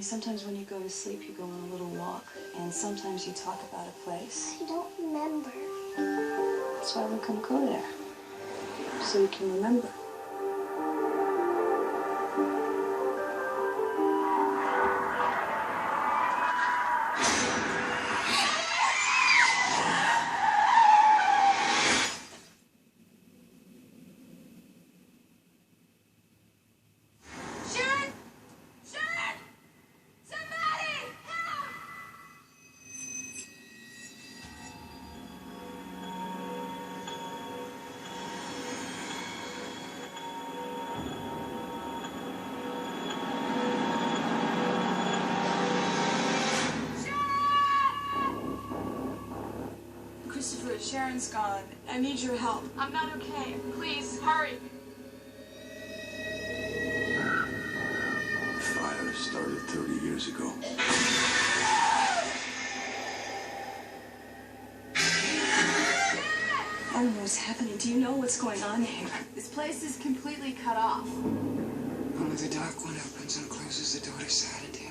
Honey, sometimes when you go to sleep, you go on a little walk, and sometimes you talk about a place. I don't remember. That's why we're gonna go there, so you can remember. Christopher, Sharon's gone. I need your help. I'm not okay. Please, hurry. The fire started 30 years ago. I don't know what's happening. Do you know what's going on here? This place is completely cut off. Only the dark one opens and closes the door to Silent Hill.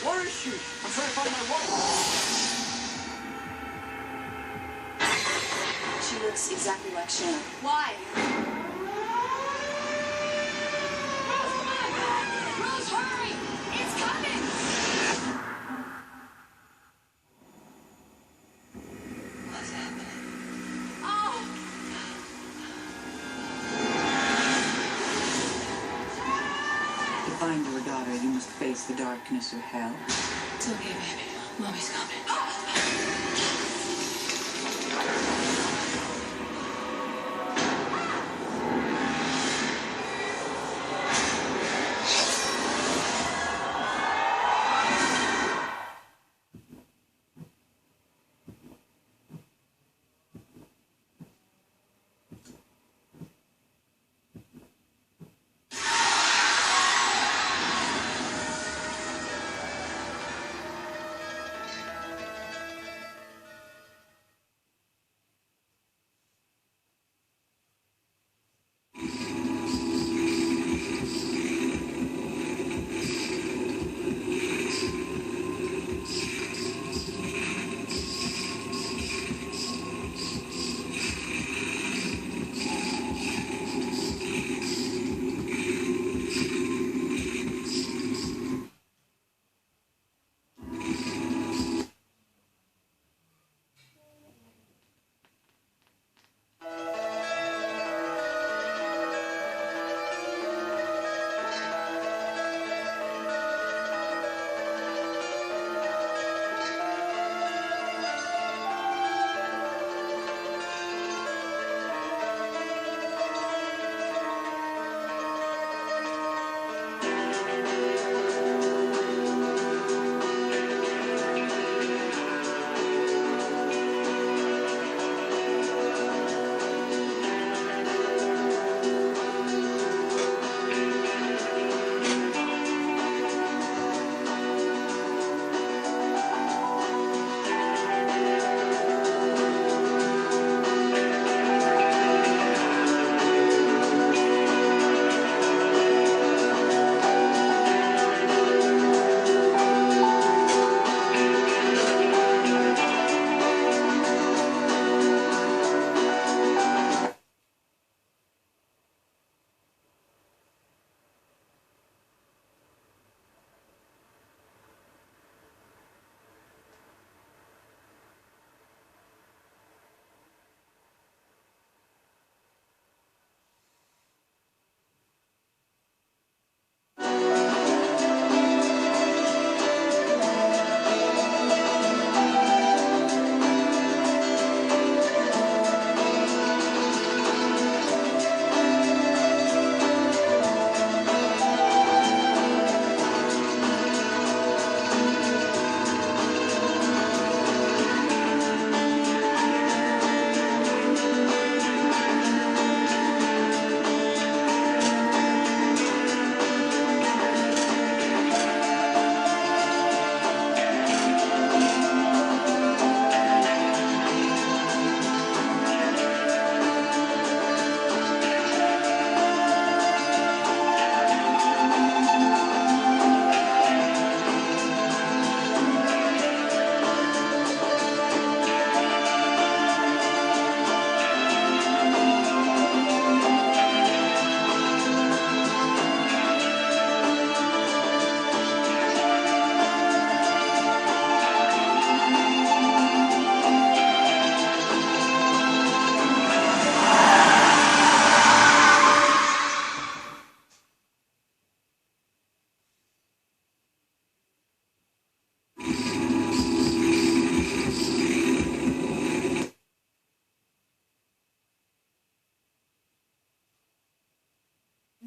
Where is she? I'm trying to find my wife. She looks exactly like Sharon. Why? Rose, hurry! It's coming! What's happening? Oh! To find your daughter, you must face the darkness of hell. It's okay, baby. Mommy's coming.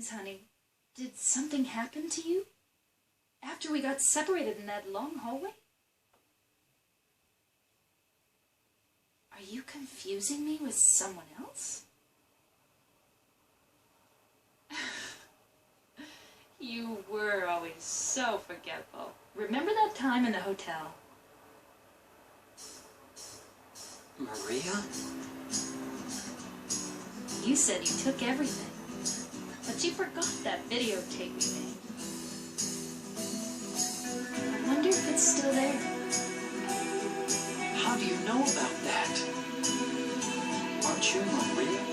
Honey, did something happen to you? After we got separated in that long hallway? Are you confusing me with someone else? You were always so forgetful. Remember that time in the hotel? Maria? You said you took everything, but you forgot that videotape we made. I wonder if it's still there. How do you know about that? Aren't you Maria?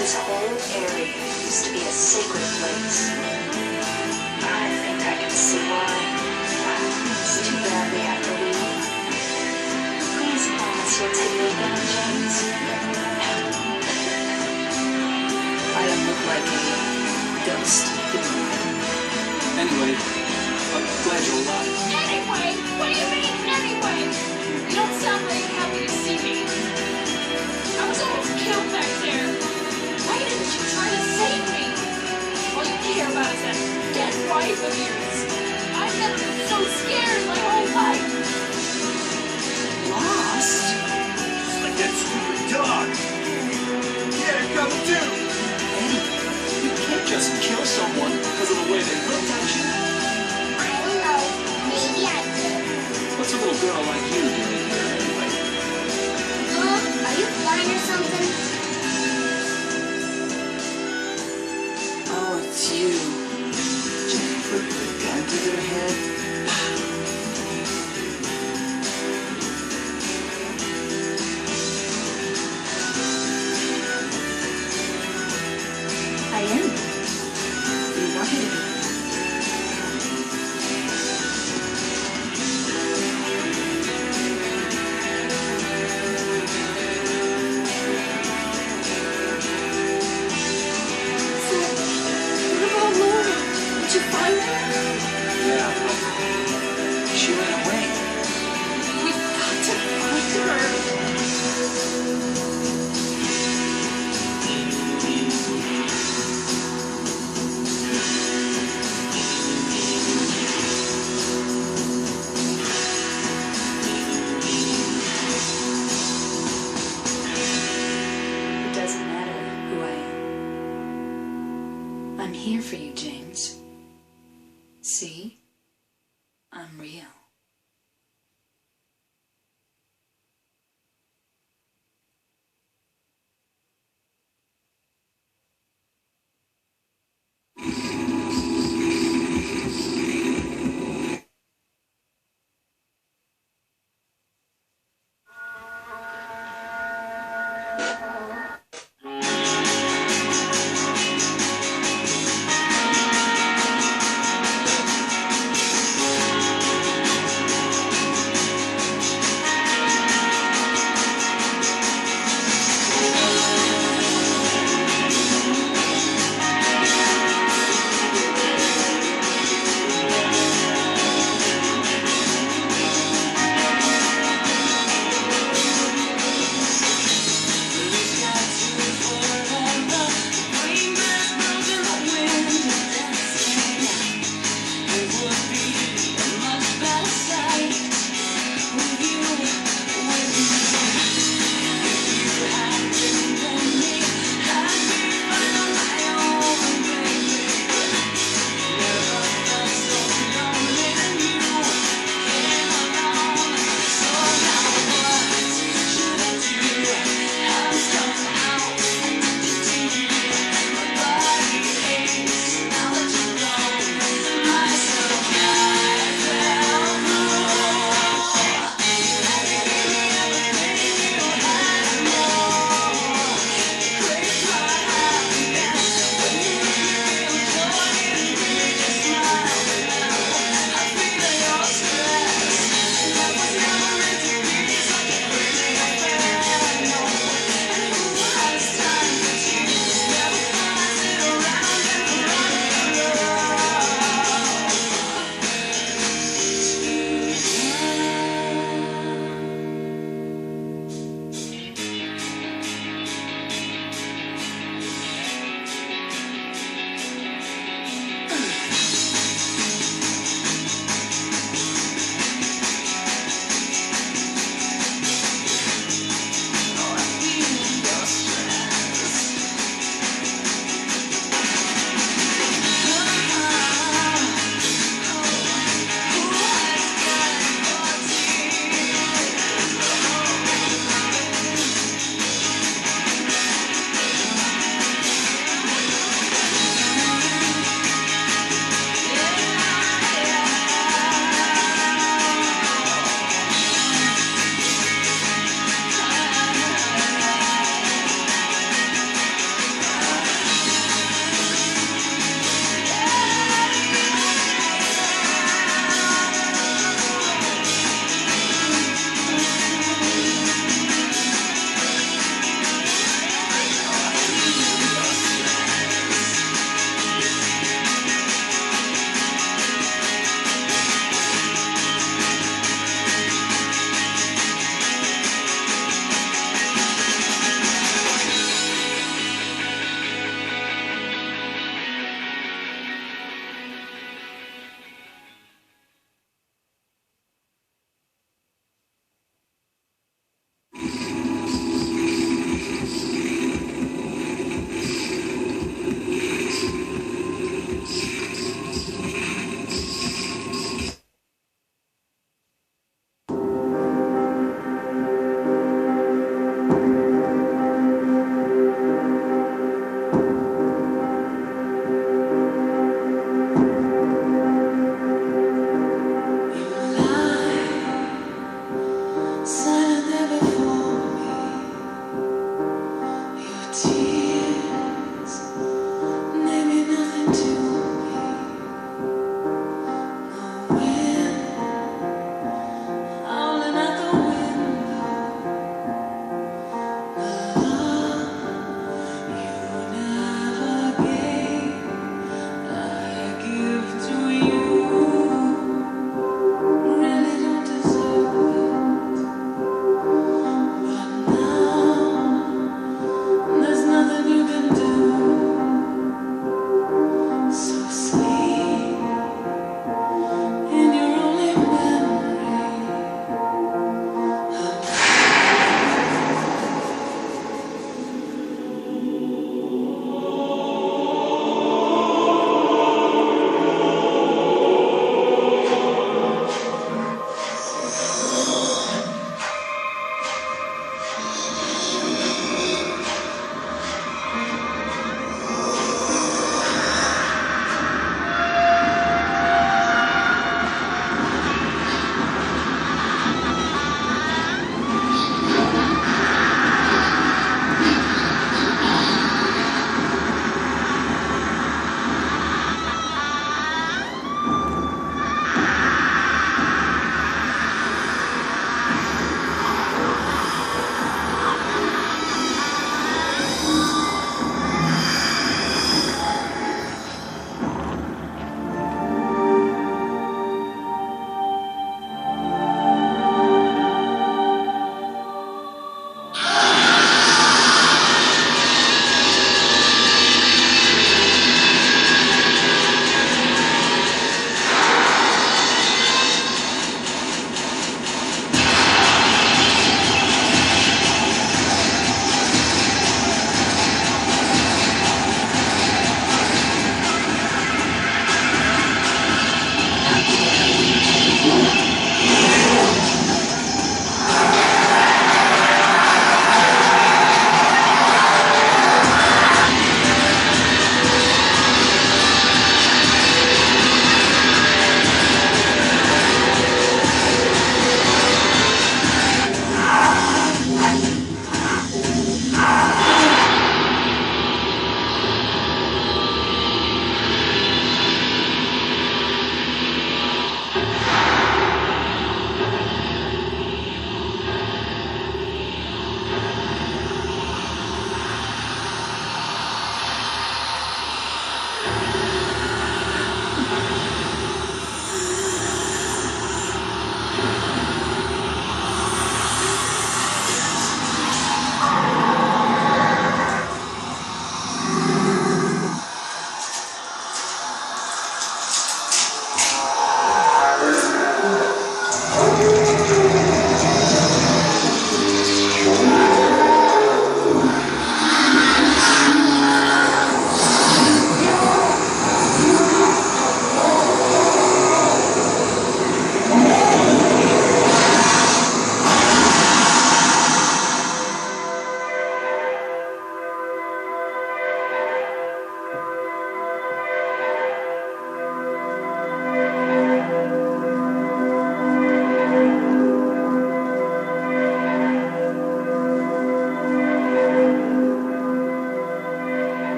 This whole area used to be a sacred place. I think I can see why. It's too bad we have to leave. Please promise you'll take me down, James. I don't look like a ghost. Anyway, I'm glad you're alive. Anyway? What do you mean, anyway? You don't sound very happy to see me. I was almost killed back there. Why didn't you try to save me? All you care about is that dead wife of yours. I've never been so scared my whole life. Lost? Just like that stupid dog. Yeah, they're coming too. Eddie, you can't just kill someone because of the way they looked at you. I don't know. Maybe I did. What's a little girl like you doing here anyway? Are you blind or something? Oh, it's you. Did you put the gun to their head? I am. You want me to be. So, what about Laura? Did you find her? Yeah, but she ran away. We've got to find her. It doesn't matter who I am. I'm here for you, James. See? I'm real.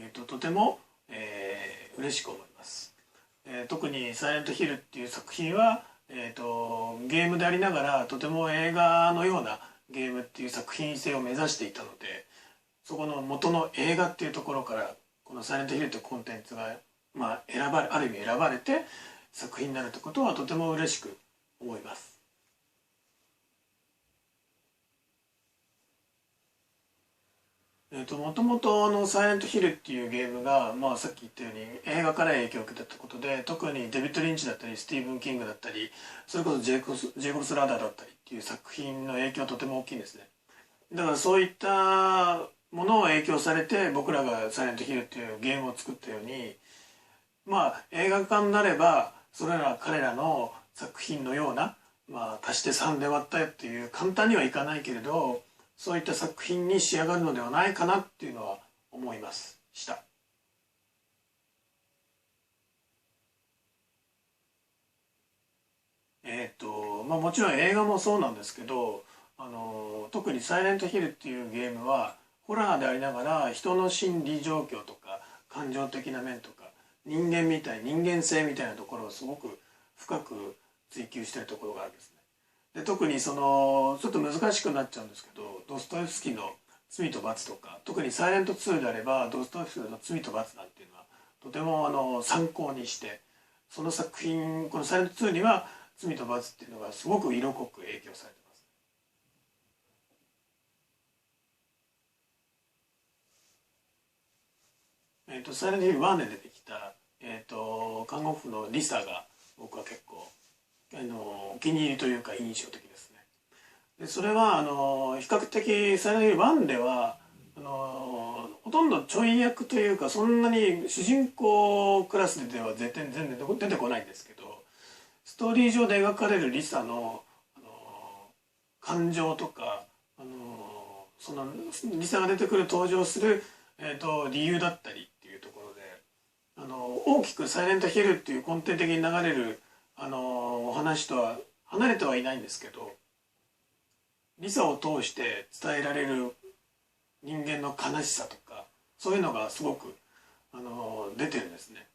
とても、嬉しく思います。特に「サイレントヒル」っていう作品は、ゲームでありながらとても映画のようなゲームっていう作品性を目指していたので、そこの元の映画っていうところからこの「サイレントヒル」というコンテンツが、ある意味選ばれて作品になるということはとても嬉しく思います。もともと「サイレントヒル」っていうゲームが、さっき言ったように映画から影響を受けたということで、特にデビッド・リンチだったりスティーブン・キングだったり、それこそジェイコブス・ラダーだったりっていう作品の影響はとても大きいんですね。だからそういったものを影響されて僕らが「サイレントヒル」っていうゲームを作ったように、映画化になれば彼らの作品のような、足して3で割ったっていう簡単にはいかないけれど、そういった作品に仕上がるのではないかなっていうのは思いました。もちろん映画もそうなんですけど、特に「サイレントヒル」っていうゲームはホラーでありながら人の心理状況とか感情的な面とか人間性みたいなところをすごく深く追求しているところがあるんですね。で特にちょっと難しくなっちゃうんですけど、ドストエフスキーの「罪と罰」とか、特に「サイレント2」であればドストエフスキーの「罪と罰」なんていうのはとても参考にして、その作品この「サイレント2」には「罪と罰」っていうのがすごく色濃く影響されてます。サイレントヒル1で出てきた、看護婦のリサが僕は結構お気に入りというか印象的ですね。でそれは比較的サイレントヒル1ではほとんどちょい役というか、そんなに主人公クラスでは全然出てこないんですけど、ストーリー上で描かれるリサの、感情とか、そのリサが出てくる登場する、理由だったりっていうところで大きく「サイレントヒル」っていう根底的に流れるお話とは離れてはいないんですけど、リサを通して伝えられる人間の悲しさとか、そういうのがすごく出てるんですね。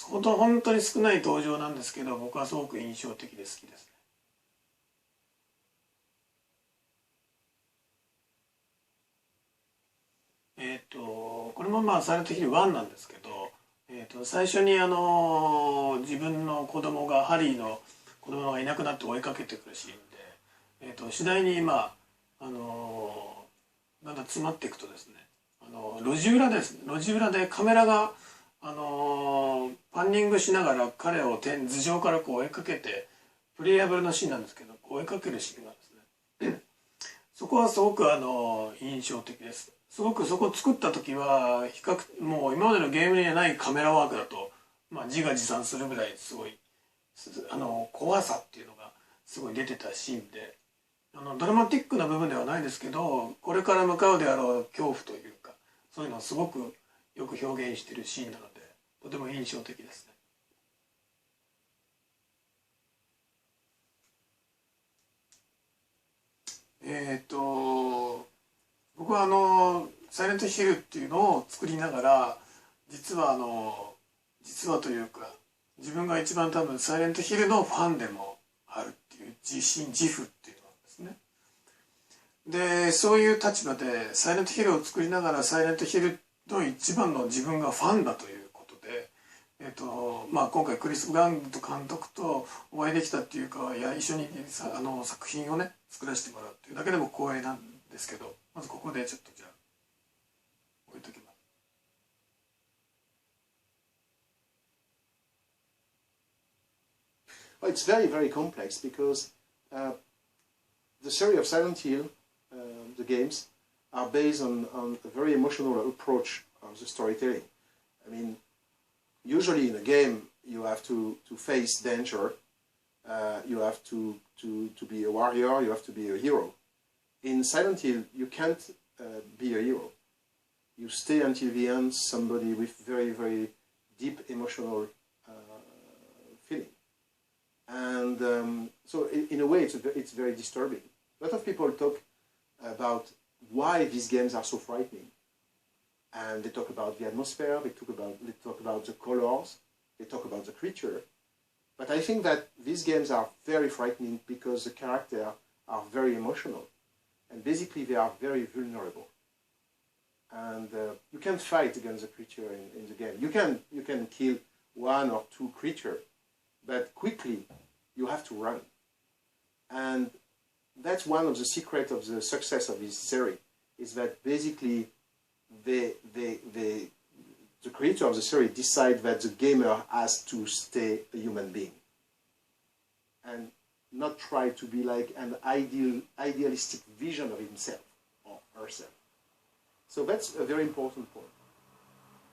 本当に少ない登場なんですけど、僕はすごく印象的で好きですね。これもサイレントヒル1なんですけど、最初に自分の子供がハリーの子供がいなくなって追いかけてくるシーンで、次第にだんだん詰まっていくとですね、路地裏でカメラがパンニングしながら彼を頭上からこう追いかけて、プレイヤブルのシーンなんですけど追いかけるシーンがですねそこはすごく印象的です。すごくそこを作った時はもう今までのゲームにはないカメラワークだと、自画自賛するぐらいすごい怖さっていうのがすごい出てたシーンで、ドラマティックな部分ではないですけど、これから向かうであろう恐怖というか、そういうのをすごくよく表現しているシーンなのでとても印象的ですね。僕はサイレントヒルっていうのを作りながら、実はというか自分が一番多分サイレントヒルのファンでもあるっていう自負っていうのなんですね。でそういう立場でサイレントヒルを作りながら、サイレントヒルの一番の自分がファンだということで、今回クリス・ガンと監督とお会いできたっていうか、一緒に作品をね作らせてもらうっていうだけでも光栄なんですけど、まずここでちょっとじゃあ置いときます。Well, it's very, very complex because the series of Silent Hill, the games, are based on a very emotional approach of the storytelling. I mean, usually in a game you have to face danger, you have to be a warrior, you have to be a hero. In Silent Hill you can't be a hero. You stay until the end somebody with very, very deep emotional feeling. And so in a way it's very disturbing. A lot of people talk about why these games are so frightening. and they talk about the atmosphere, they talk about the colors, they talk about the creature. But I think that these games are very frightening because the characters are very emotional, and basically they are very vulnerable. And you can fight against the creature in the game. You can kill one or two creatures, but quickly you have to run. And that's one of the secrets of the success of this series, is that basically the creator of the series decide that the gamer has to stay a human being and not try to be like an idealistic vision of himself or herself. So that's a very important point.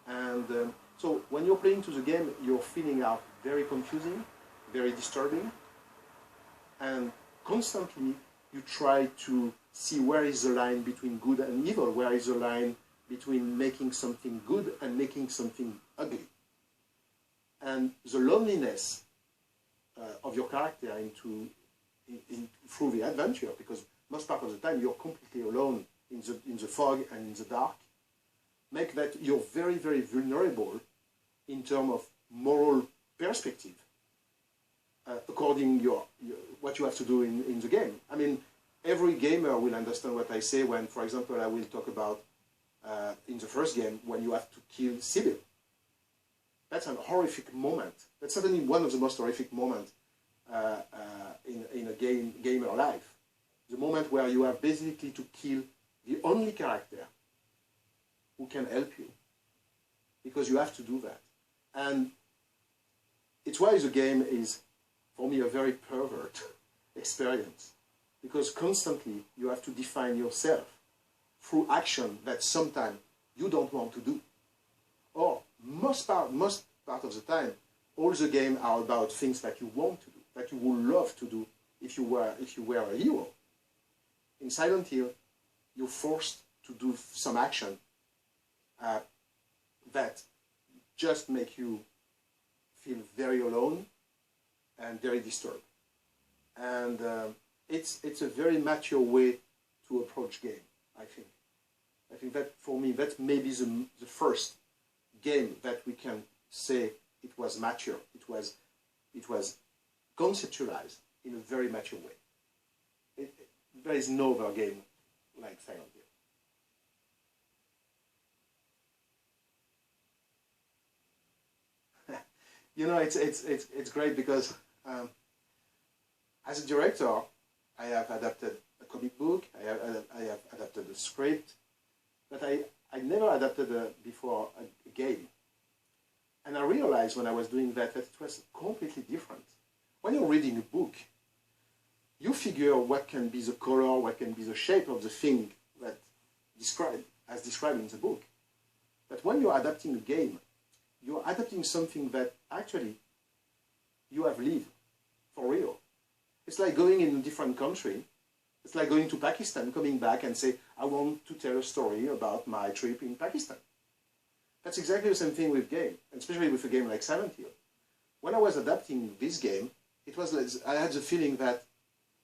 And so when you're playing to the game, your feelings are very confusing, very disturbing, and constantly you try to see where is the line between good and evil, where is the line between making something good and making something ugly. And the loneliness of your character through the adventure, because most part of the time you're completely alone in the fog and in the dark, make that you're very, very vulnerable in terms of moral perspective, according what you have to do in the game. I mean, every gamer will understand what I say when, for example, I will talk about in the first game when you have to kill Sybil. That's an horrific moment. That's certainly one of the most horrific moments in a gamer life. The moment where you have basically to kill the only character who can help you, because you have to do that. And it's why the game is, for me, a very pervert experience, because constantly you have to define yourself through action that sometimes you don't want to do. Or most part of the time, all the game are about things that you want to do, that you would love to do if you were a hero. In Silent Hill, you're forced to do some action that just make you feel very alone and very disturbed. And it's a very mature way to approach game, I think. I think that, for me, that may be the first game that we can say it was mature. It was conceptualized in a very mature way. There is no other game like Silent Hill. You know, it's great because as a director, I have adapted a comic book, I have adapted a script, but I never adapted before a game. And I realized when I was doing that it was completely different. When you're reading a book, you figure what can be the color, what can be the shape of the thing that as described in the book. But when you're adapting a game, you're adapting something that actually you have lived for real. It's like going in a different country. It's like going to Pakistan, coming back and say, I want to tell a story about my trip in Pakistan. That's exactly the same thing with game, especially with a game like Silent Hill. When I was adapting this game, it was like, I had the feeling that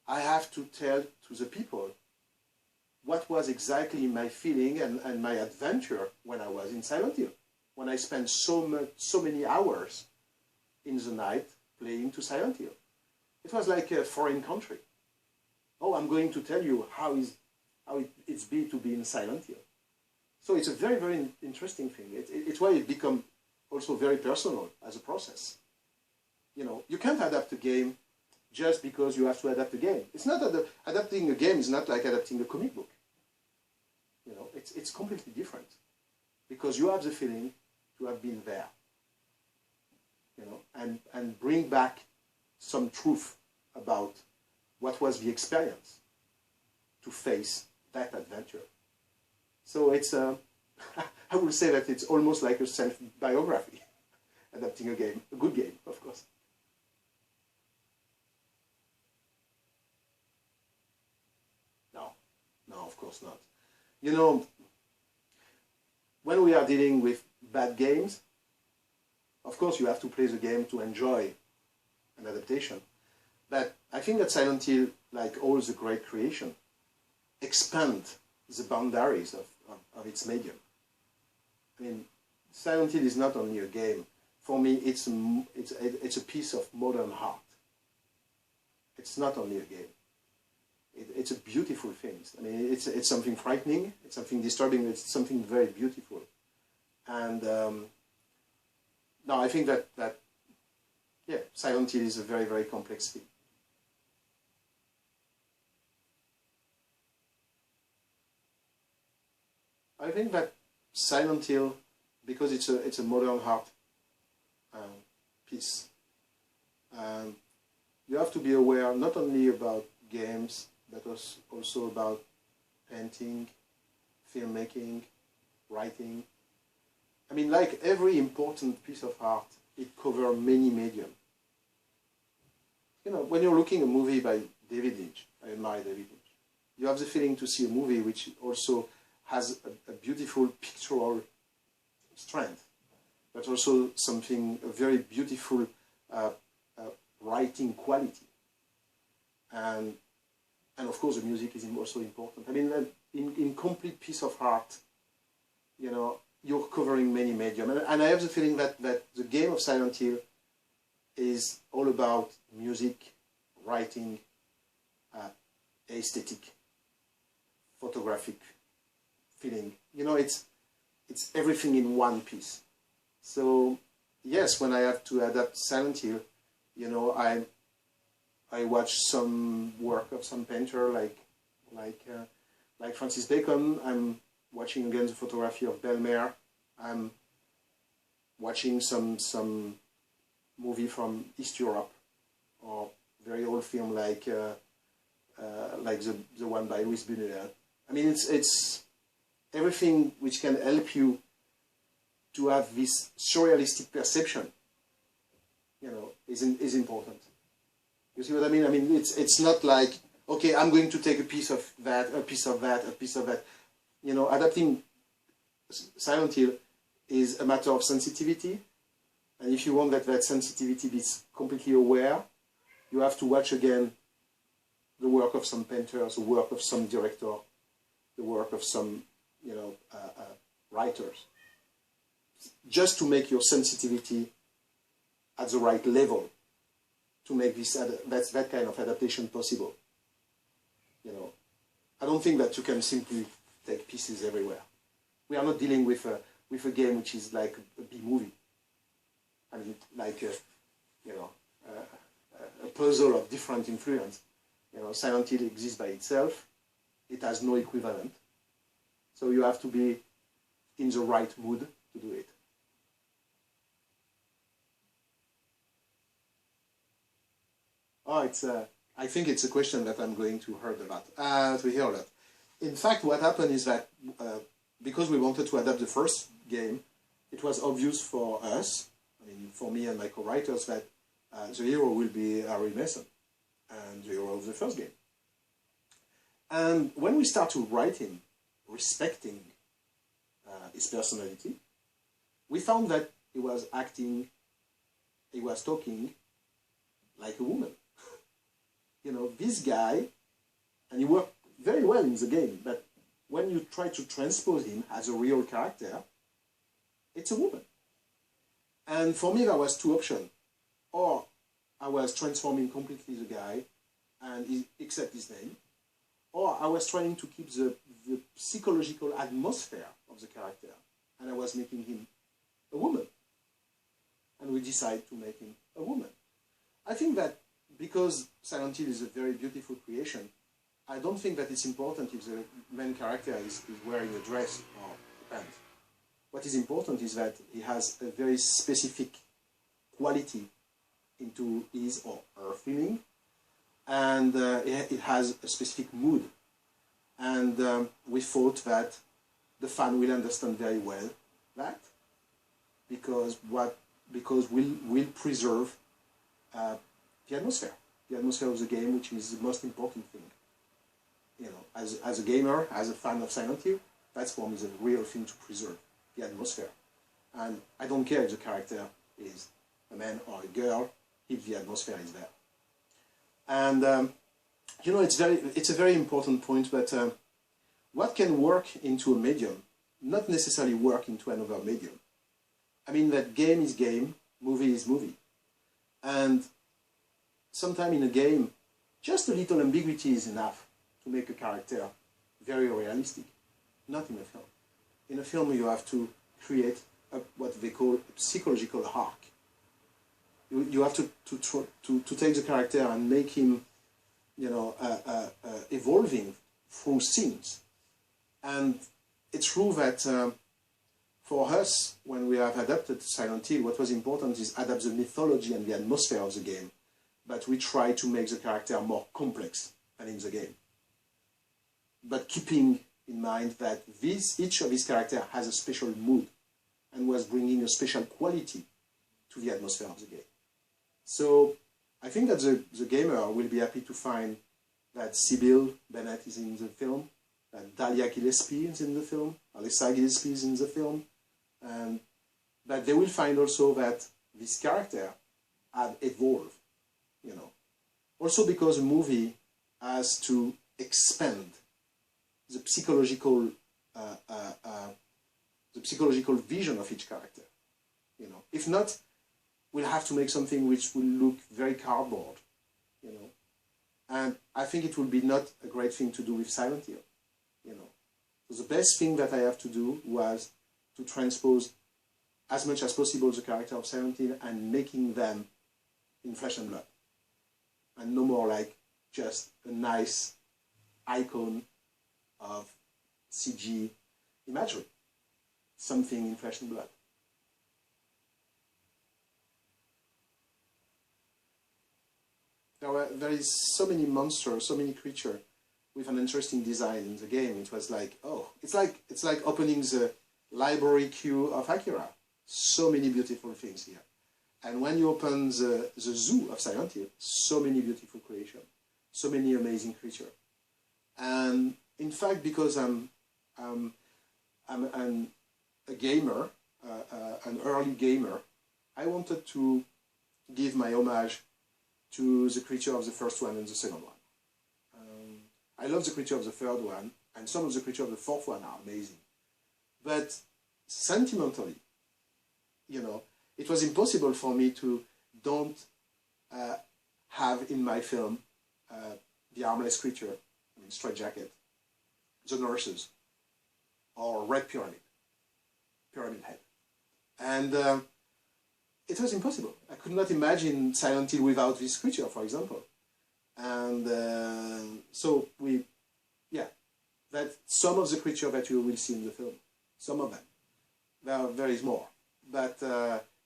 I have to tell to the people what was exactly my feeling and my adventure when I was in Silent Hill. When I spent so many hours in the night playing to Silent Hill. It was like a foreign country. Oh, I'm going to tell you how it's to be in Silent Hill. So it's a very, very interesting thing. It's why it becomes also very personal as a process. You know, you can't adapt a game just because you have to adapt a game. It's not adapting a game is not like adapting a comic book. You know, it's completely different because you have the feeling to have been there. You know, and bring back some truth about what was the experience to face that adventure. So it's I would say that it's almost like a self-biography, adapting a game, a good game, of course. No, of course not. You know, when we are dealing with bad games, of course you have to play the game to enjoy an adaptation. But I think that Silent Hill, like all the great creation, expand the boundaries of its medium. I mean, Silent Hill is not only a game. For me, it's a piece of modern art. It's not only a game. It's a beautiful thing. I mean, it's something frightening, it's something disturbing, it's something very beautiful. And no, I think that yeah, Silent Hill is a very, very complex thing. I think that Silent Hill, because it's a modern art piece, you have to be aware not only about games, but also about painting, filmmaking, writing. I mean, like every important piece of art, it covers many mediums. You know, when you're looking at a movie by David Lynch, I admire David Lynch, you have the feeling to see a movie which also has a beautiful pictorial strength, but also a very beautiful writing quality. And of course the music is also important. I mean, in complete piece of art, you know, you're covering many mediums. And I have the feeling that the game of Silent Hill is all about music, writing, aesthetic, photographic feeling. You know, it's everything in one piece. So yes, when I have to adapt Silent Hill, you know, I watch some work of some painter like Francis Bacon. I'm watching again the photography of Belmer. I'm watching some movie from East Europe, or very old film like the one by Luis Buñuel. I mean, it's everything which can help you to have this surrealistic perception, you know, is important. You see what I mean? I mean, it's not like, okay, I'm going to take a piece of that, a piece of that, a piece of that. You know, adapting Silent Hill is a matter of sensitivity. And if you want that sensitivity be completely aware, you have to watch again the work of some painters, the work of some director, the work of some, you know, writers, just to make your sensitivity at the right level, to make that kind of adaptation possible. You know, I don't think that you can simply take pieces everywhere. We are not dealing with a game which is like a B movie. I mean, like you know, a puzzle of different influence. You know, Silent Hill exists by itself. It has no equivalent. So you have to be in the right mood to do it. Oh, I think it's a question that I'm going to hear a lot. In fact, what happened is that because we wanted to adapt the first game, it was obvious for us, I mean, for me and my co-writers, that the hero will be Harry Mason, and the hero of the first game. And when we start to write him, respecting his personality, we found that he was talking like a woman. You know, this guy, and he worked very well in the game, but when you try to transpose him as a real character, it's a woman. And for me, there was two options. Or I was transforming completely the guy, and except his name, or I was trying to keep the psychological atmosphere of the character, and I was making him a woman. And we decided to make him a woman. I think that because Silent Hill is a very beautiful creation, I don't think that it's important if the main character is wearing a dress or a pants. What is important is that he has a very specific quality into his or her feeling, and it has a specific mood. And we thought that the fan will understand very well that, because we'll preserve the atmosphere of the game, which is the most important thing. You know, as a gamer, as a fan of Silent Hill, that's for me the real thing to preserve, the atmosphere. And I don't care if the character is a man or a girl, if the atmosphere is there. And you know, it's a very important point, but what can work into a medium not necessarily work into another medium. I mean that game is game, movie is movie. And sometimes in a game, just a little ambiguity is enough to make a character very realistic. Not in a film. In a film you have to create what they call a psychological arc. You have to take the character and make him, you know, evolving through scenes. And it's true that for us, when we have adapted Silent Hill, what was important is adapt the mythology and the atmosphere of the game, but we try to make the character more complex than in the game. But keeping in mind that each of these characters has a special mood and was bringing a special quality to the atmosphere of the game. So I think that the gamer will be happy to find that Sybil Bennett is in the film, that Dahlia Gillespie is in the film, Alyssa Gillespie is in the film, and that they will find also that this character had evolved, you know. Also because a movie has to expand the psychological vision of each character, you know. If not, we'll have to make something which will look very cardboard, you know. And I think it will be not a great thing to do with Silent Hill, you know. So the best thing that I have to do was to transpose as much as possible the character of Silent Hill and making them in flesh and blood. And no more like just a nice icon of CG imagery. Something in flesh and blood. There is so many monsters, so many creatures with an interesting design in the game. It was like, oh, it's like opening the library queue of Akira. So many beautiful things here. And when you open the zoo of Silent Hill, so many beautiful creations, so many amazing creatures. And in fact, because I'm a gamer, an early gamer, I wanted to give my homage to the creature of the first one and the second one. I love the creature of the third one, and some of the creature of the fourth one are amazing. But sentimentally, you know, it was impossible for me to don't have in my film the armless creature, I mean, Straight Jacket, the nurses, or Red Pyramid Head. And it was impossible. I could not imagine Silent Hill without this creature, for example. And so that some of the creatures that you will see in the film, some of them, there is more. But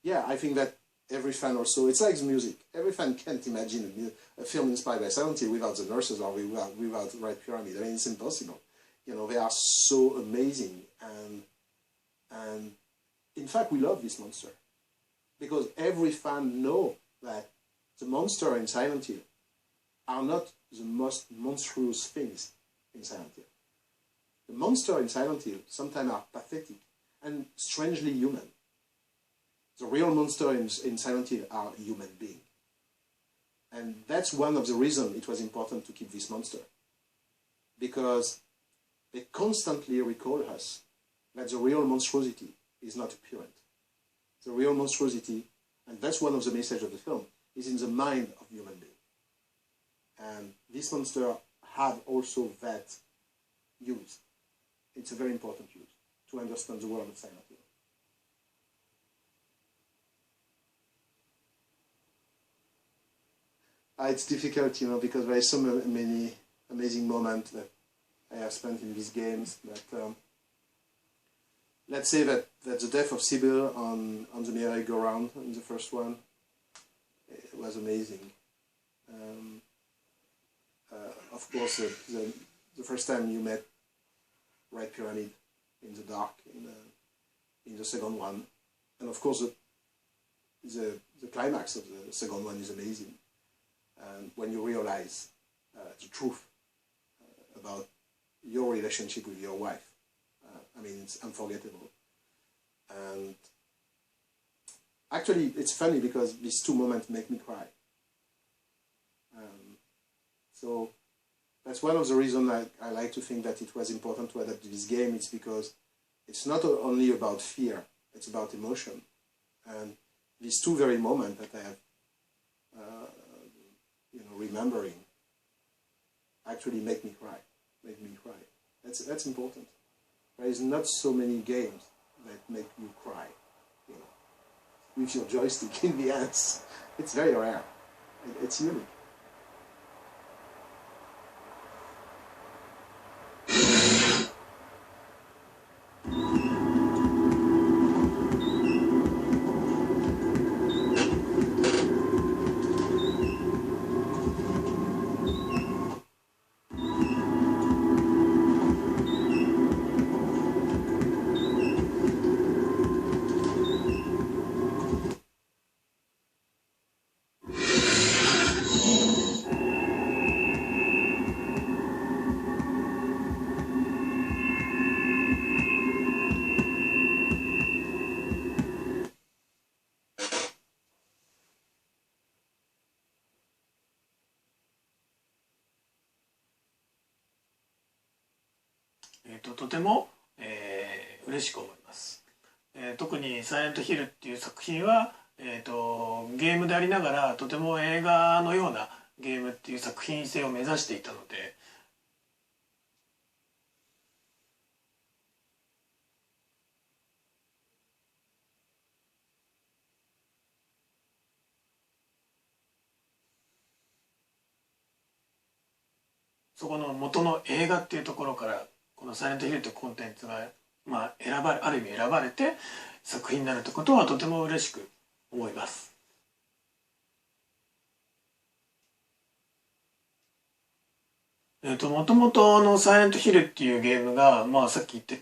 yeah, I think that every fan also, it's like the music. Every fan can't imagine a film inspired by Silent Hill without the nurses or without Red Pyramid. I mean, it's impossible. You know, they are so amazing. And in fact, we love this monster. Because every fan knows that the monster in Silent Hill are not the most monstrous things in Silent Hill. The monster in Silent Hill sometimes are pathetic and strangely human. The real monster in Silent Hill are human beings. And that's one of the reasons it was important to keep this monster. Because they constantly recall us that the real monstrosity is not apparent. The real monstrosity, and that's one of the messages of the film, is in the mind of human beings. And this monster have also that use. It's a very important use to understand the world of Silent Hill. It's difficult, you know, because there are so many amazing moments that I have spent in these games. But let's say that the death of Sybil on the merry-go-round in the first one, it was amazing. Of course, the first time you met Red Pyramid in the dark in the second one, and of course the climax of the second one is amazing. And when you realize the truth about your relationship with your wife, I mean, it's unforgettable. And actually, it's funny because these two moments make me cry. So that's one of the reasons I like to think that it was important to adapt this game. It's because it's not only about fear, it's about emotion. And these two very moments that I have, remembering, actually make me cry. That's important. There is not so many games that make you cry, with your joystick in the hands. It's very rare. It's unique.とても、嬉しく思います。特に「サイレントヒル」っていう作品は、ゲームでありながらとても映画のようなゲームっていう作品性を目指していたので、そこの元の映画っていうところからこの「サイレントヒル」というコンテンツが、ある意味選ばれて作品になるということはとても嬉しく思います。もともと「サイレントヒル」っていうゲームが、さっき言って